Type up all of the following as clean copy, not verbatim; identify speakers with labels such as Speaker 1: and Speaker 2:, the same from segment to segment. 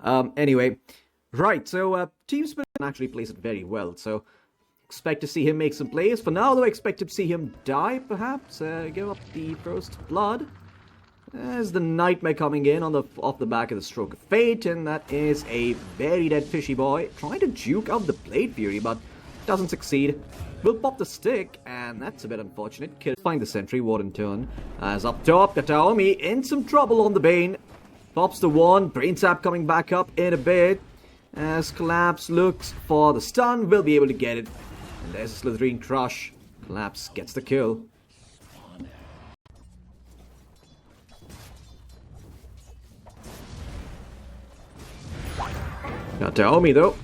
Speaker 1: Anyway, right, so Team Spirit actually plays it very well, so expect to see him make some plays. For now, though, expect to see him die, perhaps, give up the first blood. There's the Nightmare coming in off the back of the Stroke of Fate, and that is a very dead fishy boy trying to juke out the Blade Fury, but doesn't succeed. Will pop the stick, and that's a bit unfortunate. Kill find the Sentry Ward in turn. As up top, Kataomi in some trouble on the Bane. Pops the one, Brain Sap coming back up in a bit. As Collapse looks for the stun, will be able to get it. And there's a Slitherine Crush. Collapse gets the kill. Kataomi though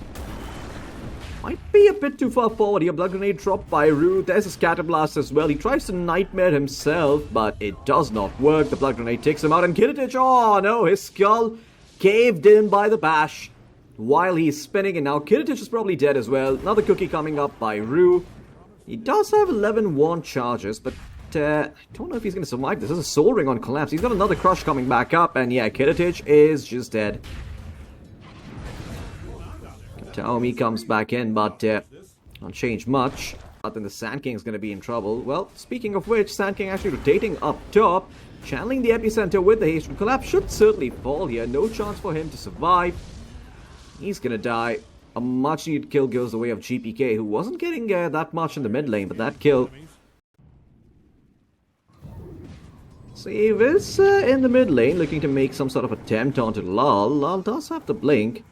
Speaker 1: might be a bit too far forward here. Blood Grenade dropped by Rue. There's a Scatter Blast as well. He tries to Nightmare himself, but it does not work. The Blood Grenade takes him out, and Kiritich, oh no, his skull caved in by the bash while he's spinning, and now Kiritich is probably dead as well. Another cookie coming up by Rue. He does have 11 wand charges, but I don't know if he's going to survive this. There's a Soul Ring on Collapse. He's got another Crush coming back up, and yeah, Kiritich is just dead. Taomi comes back in, but don't change much. But then the Sand King's going to be in trouble. Well, speaking of which, Sand King actually rotating up top, channeling the epicenter with the haste from Collapse. Should certainly fall here. No chance for him to survive. He's going to die. A much needed kill goes the way of GPK, who wasn't getting that much in the mid lane, but that kill. Save is in the mid lane, looking to make some sort of attempt onto Lal. Lal does have the blink.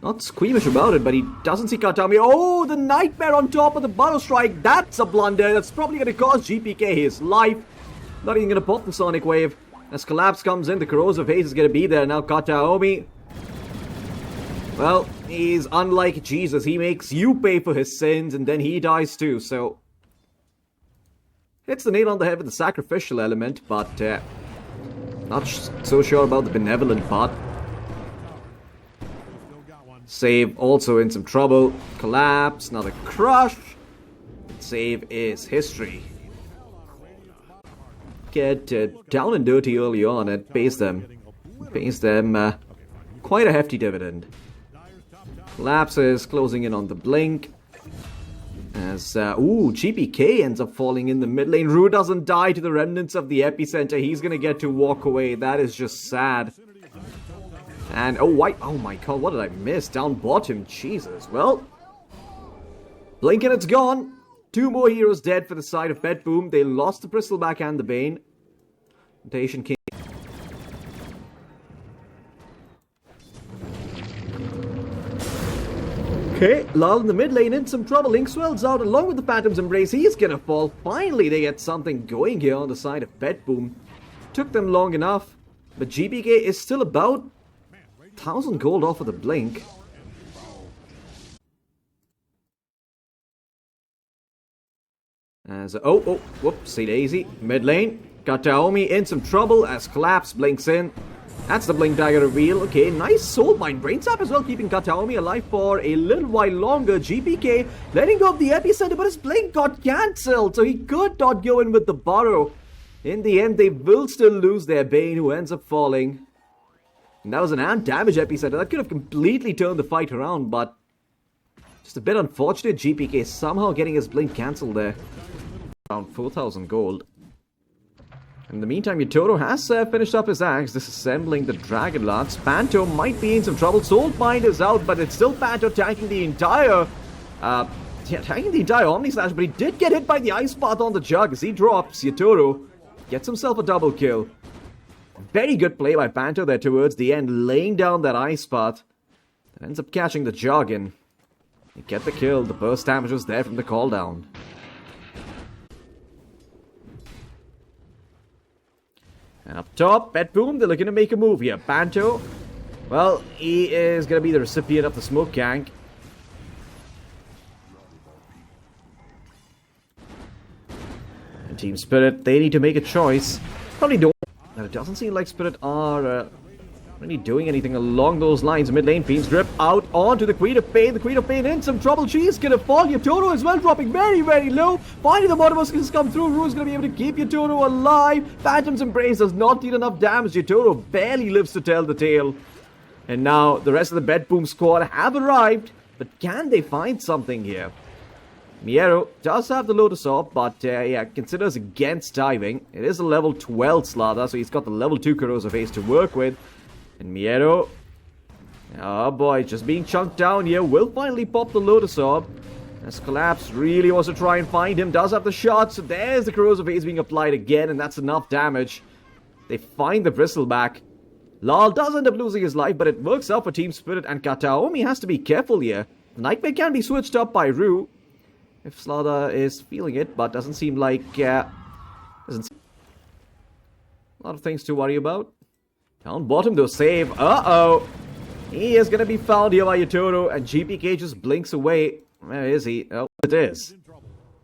Speaker 1: Not squeamish about it, but he doesn't see Katami. Oh, the Nightmare on top of the Burrow Strike. That's a blunder. That's probably going to cost GPK his life. Not even going to pop the Sonic Wave. As Collapse comes in, the Corrosive Haze is going to be there. Now Kataomi. Well, he's unlike Jesus. He makes you pay for his sins, and then he dies too. So, hits the nail on the head with the sacrificial element, but not so sure about the benevolent part. Save also in some trouble. Collapse, another Crush. Save is history. Get down and dirty early on. It pays them. Quite a hefty dividend. Collapse is closing in on the blink. As, GPK ends up falling in the mid lane. Rue doesn't die to the remnants of the epicenter. He's gonna get to walk away. That is just sad. And, oh my god, what did I miss? Down bottom, Jesus. Well, blink and it's gone. 2 more heroes dead for the side of BetBoom. They lost the Bristleback and the Bane. Temptation King. Okay, Lal in the mid lane in some trouble. Inkswell's out along with the Phantom's Embrace. He's gonna fall. Finally, they get something going here on the side of BetBoom. Took them long enough, but GPK is still about 1,000 gold off of the blink. As whoopsie daisy. Mid lane. Got Taomi in some trouble as Collapse blinks in. That's the blink dagger reveal. Okay, nice Soulbind. Brain Sap as well, keeping Kataomi alive for a little while longer. GPK letting go of the epicenter, but his blink got cancelled, so he could not go in with the Burrow. In the end, they will still lose their Bane, who ends up falling. And that was an ant damage epicenter. That could have completely turned the fight around, but just a bit unfortunate. GPK somehow getting his blink cancelled there. Around 4,000 gold. In the meantime, Yotaro has finished up his axe, disassembling the Dragon Lance. Panto might be in some trouble. Soulbind is out, but it's still Panto tanking the entire Omni Slash, but he did get hit by the Ice Path on the Jug as he drops. Yotaro gets himself a double kill. Very good play by Panto there towards the end, laying down that Ice Path. That ends up catching the Jug and they get the kill. The burst damage was there from the call down. And up top, BetBoom, they're looking to make a move here. Panto, well, he is going to be the recipient of the Smoke Gank. And Team Spirit, they need to make a choice. Probably don't. But it doesn't seem like Spirit are really doing anything along those lines. Mid lane, Fiend's Grip out onto the Queen of Pain. The Queen of Pain in some trouble. She's gonna fall. Yotaro as well, dropping very, very low. Finally, the Mortimus has come through. Rue's gonna be able to keep Yotaro alive. Phantom's Embrace does not deal enough damage. Yotaro barely lives to tell the tale. And now the rest of the BetBoom squad have arrived. But can they find something here? Miero does have the Lotus Orb, but yeah, considers against diving. It is a level 12 Slada, so he's got the level 2 Corrosive Haze to work with. And Miero, oh boy, just being chunked down here, will finally pop the Lotus Orb. As Collapse really wants to try and find him, does have the shot, so there's the Corrosive Haze being applied again, and that's enough damage. They find the Bristleback. Lal does end up losing his life, but it works out for Team Spirit, and Kataomi has to be careful here. The Nightmare can be switched up by Rue, if Slada is feeling it, but doesn't seem like, a lot of things to worry about. Down bottom though, save, uh-oh! He is gonna be found here by Yotaro, and GPK just blinks away. Where is he? Oh, it is.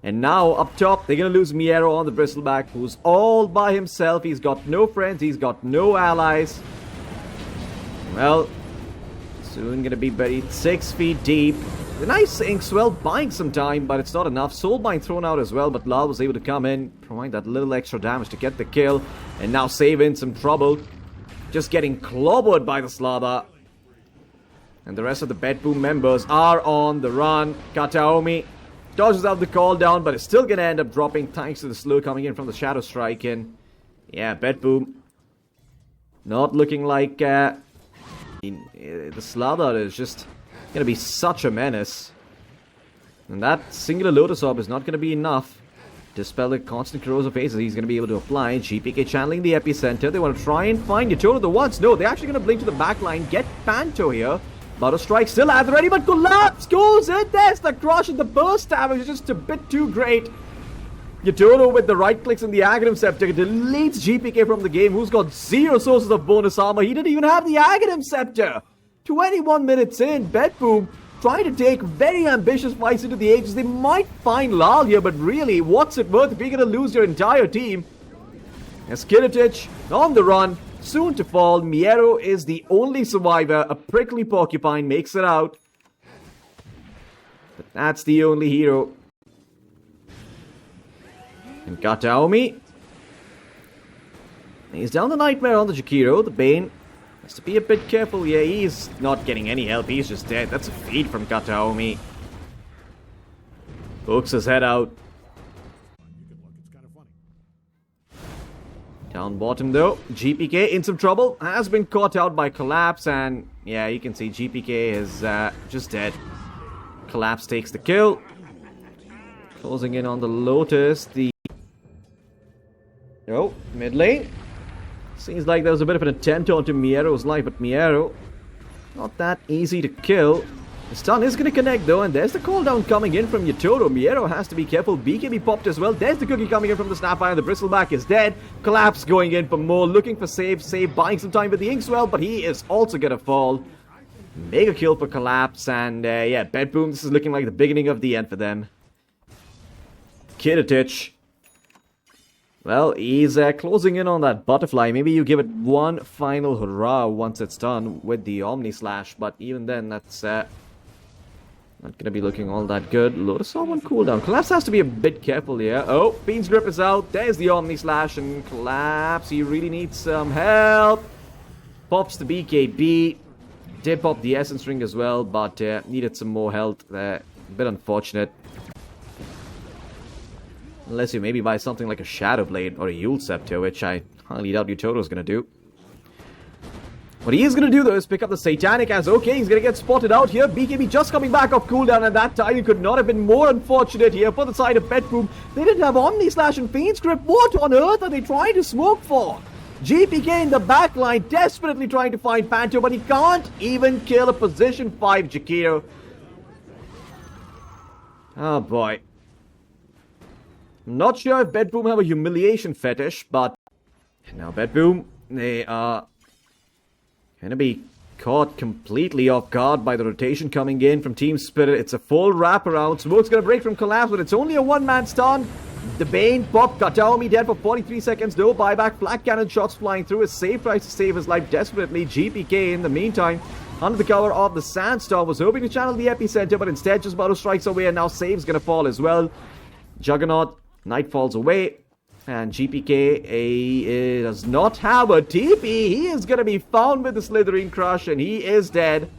Speaker 1: And now, up top, they're gonna lose Miero on the Bristleback, who's all by himself. He's got no friends, he's got no allies. Well, soon gonna be buried 6 feet deep. The nice Inkswell buying some time, but it's not enough. Soulbind thrown out as well, but Lal was able to come in, provide that little extra damage to get the kill, and now save in some trouble. Just getting clobbered by the Slada. And the rest of the BetBoom members are on the run. Kataomi dodges out the call down, but is still gonna end up dropping thanks to the slow coming in from the Shadow Strike. And yeah, BetBoom not looking like the Slada is just gonna be such a menace. And that singular Lotus Orb is not gonna be enough to dispel the constant corrosive phases he's gonna be able to apply. GPK channeling the epicenter. They want to try and find Yotaro the once. No, they're actually gonna blink to the back line, get Panto here. Butter Strike still at the ready, but Collapse goes in. There's the crush, and the burst damage is just a bit too great. Yotaro with the right clicks and the Aghanim Scepter deletes GPK from the game, who's got 0 sources of bonus armor. He didn't even have the Aghanim Scepter. 21 minutes in, BetBoom trying to take very ambitious fights into the ages. They might find Lal here, but really, what's it worth if you're going to lose your entire team? As Kiritich on the run, soon to fall. Miero is the only survivor. A prickly porcupine makes it out. But that's the only hero. And Kataomi, he's down the Nightmare on the Jakiro. The Bane has to be a bit careful. Yeah, he's not getting any help. He's just dead. That's a feed from Kataomi. Pokes his head out. Down bottom though, GPK in some trouble. Has been caught out by Collapse, and yeah, you can see GPK is just dead. Collapse takes the kill. Closing in on the Lotus. Mid lane. Seems like there was a bit of an attempt onto Miero's life, but Miero, not that easy to kill. The stun is going to connect though, and there's the cooldown coming in from Yotaro. Miero has to be careful. BKB popped as well. There's the cookie coming in from the Snapfire, and the Bristleback is dead. Collapse going in for more, looking for save, buying some time with the Inkswell, but he is also going to fall. Mega kill for Collapse, and yeah, BetBoom, this is looking like the beginning of the end for them. Kiritich, well, he's closing in on that butterfly. Maybe you give it one final hurrah once it's done with the Omni Slash, but even then, that's not gonna be looking all that good. Lotus Orb on cooldown. Collapse has to be a bit careful here. Oh, Fiend's Grip is out. There's the Omni Slash, and Collapse, he really needs some help. Pops the BKB. Did pop the Essence Ring as well, but needed some more health there. A bit unfortunate. Unless you maybe buy something like a Shadow Blade or a Yule Scepter, which I highly doubt Yotaro is going to do. What he is going to do though is pick up the Satanic as okay, he's going to get spotted out here. BKB just coming back off cooldown, and that timing could not have been more unfortunate here for the side of BetBoom. They didn't have Omni Slash and Fiend's Grip. What on earth are they trying to smoke for? GPK in the backline desperately trying to find Panto, but he can't even kill a position 5 Jakiro. Oh boy. I'm not sure if BetBoom have a humiliation fetish, but now BetBoom, they are going to be caught completely off guard by the rotation coming in from Team Spirit. It's a full wraparound. Smoke's going to break from Collapse, but it's only a one-man stun. The Bane popped. Kataomi dead for 43 seconds. No buyback. Flak cannon shots flying through. His save tries to save his life desperately. GPK in the meantime, under the cover of the Sandstorm, was hoping to channel the epicenter, but instead just Butter strikes away, and now save's going to fall as well. Juggernaut, Night falls away. And GPK he does not have a TP. He is going to be found with the Slithering Crush, and he is dead.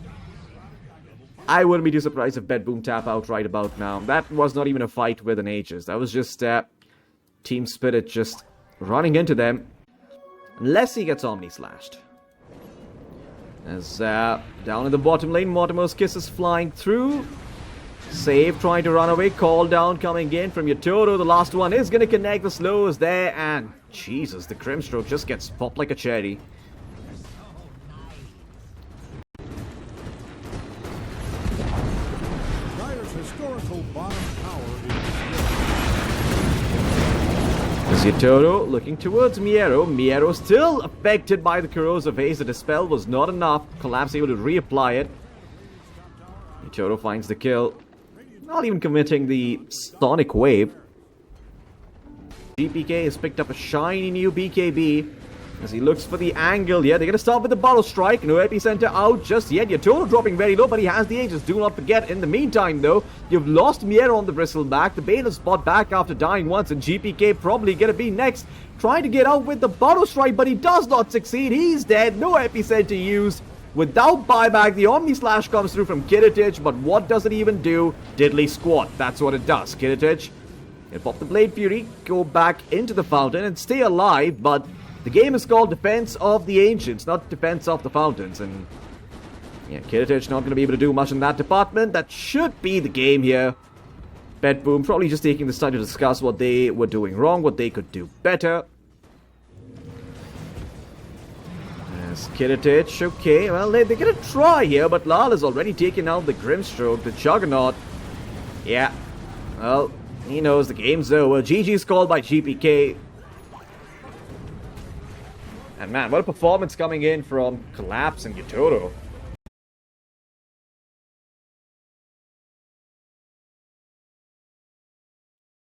Speaker 1: I wouldn't be too surprised if BetBoom tap out right about now. That was not even a fight with an Aegis. That was just Team Spirit just running into them. Unless he gets Omni Slashed. As down in the bottom lane, Mortimer's Kiss is flying through. Save trying to run away. Call down coming in from Yotoro. The last one is going to connect. The slow is there. And Jesus, the Grimstroke just gets popped like a cherry.
Speaker 2: Historical bottom tower
Speaker 1: is Yotoro looking towards Miero. Miero still affected by the corrosive haze. The dispel was not enough. Collapse able to reapply it. Yotoro finds the kill. Not even committing the Sonic Wave. GPK has picked up a shiny new BKB. As he looks for the angle, yeah, they're going to start with the Bottle Strike. No epicenter out just yet. Yotoro dropping very low, but he has the Aegis. Do not forget, in the meantime, though, you've lost Miero on the Bristleback. The Bane is spot back after dying once, and GPK probably going to be next. Trying to get out with the Bottle Strike, but he does not succeed. He's dead. No epicenter used. Without buyback, the Omni Slash comes through from Kiritich, but what does it even do? Diddly squat. That's what it does. Kiritich, he'll pop the Blade Fury, go back into the fountain, and stay alive, but the game is called Defense of the Ancients, not Defense of the Fountains, and yeah, Kiritich not going to be able to do much in that department. That should be the game here. BetBoom probably just taking this time to discuss what they were doing wrong, what they could do better. As Kiritich, okay, well, they're going to try here, but Lal has already taken out the Grimstroke, the Juggernaut. Yeah, well, he knows the game's over. GG's called by GPK. And man, what a performance coming in from Collapse and Yotoro.